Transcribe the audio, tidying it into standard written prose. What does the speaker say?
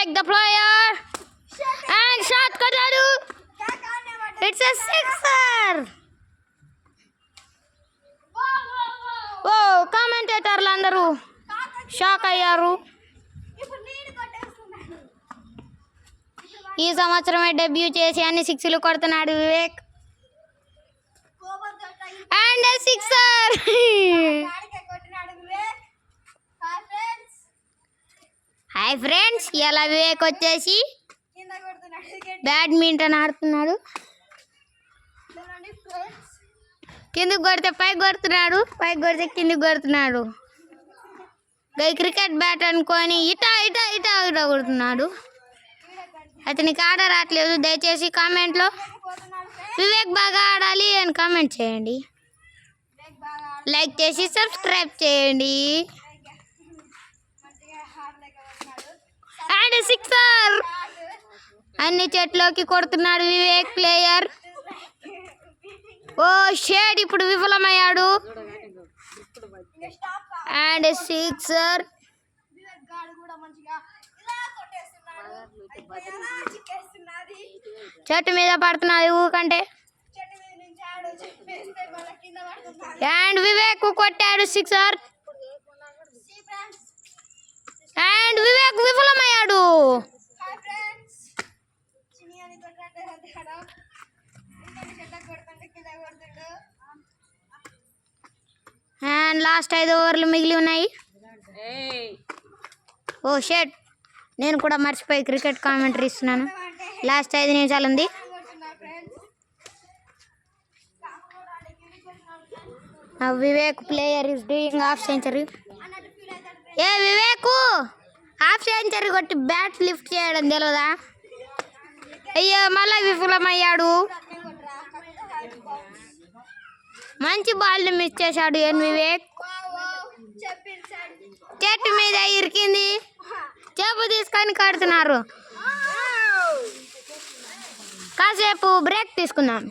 Vivek the player and shot కొట్టాడు. It's a sixer. ఓ కామెంటేటర్లు అందరూ shock అయ్యారు. ఈ సంవత్సరమే డెబ్యూ చేసి అన్ని సిక్స్లు కొడుతున్నాడు Vivek. And sixer. Hi friends, ఇలా వివేక్ వచ్చేసి బ్యాడ్మింటన్ ఆడుతున్నాడు. కిందకి కొడితే పైకి కొడుతున్నాడు, పైకి కొడితే కిందకి కొడుతున్నాడు. క్రికెట్ బ్యాట్ అనుకొని ఇటా ఇటా ఇటా ఇటా కొడుతున్నాడు. అతనికి ఆడ రావట్లేదు. దయచేసి కామెంట్లో వివేక్ బాగా ఆడాలి అని కామెంట్ చేయండి. లైక్ చేసి సబ్స్క్రైబ్ చేయండి. And sixer. అన్ని చెట్లోకి కొడుతున్నాడు వివేక్ ప్లేయర్. ఓ షేడ్, ఇప్పుడు విఫలమయ్యాడు. And sixer. చెట్టు మీద పడుతున్నది ఊకంటే. అండ్ వివేక్ కొట్టాడు సిక్సర్. అండ్ వివేక్ విఫలమయ్యాడు. అండ్ లాస్ట్ 5 ఓవర్లు మిగిలి ఉన్నాయి. ఓ షేట్, నేను కూడా మర్చిపోయి క్రికెట్ కామెంటరీ ఇస్తున్నాను. లాస్ట్ 5 నిమిషాలు ఉంది. Vivek player is doing half century. A Vivek half century కొట్టి బ్యాట్ లిఫ్ట్ చేయడం తెలియదా? అయ్యో, మళ్ళీ విఫలమయ్యాడు. మంచి బాల్ని మిస్ చేశాడు వివేక్. చెట్టు మీద ఇరికింది. చెప్పు తీసుకొని కడుతున్నారు. కాసేపు బ్రేక్ తీసుకుందాం.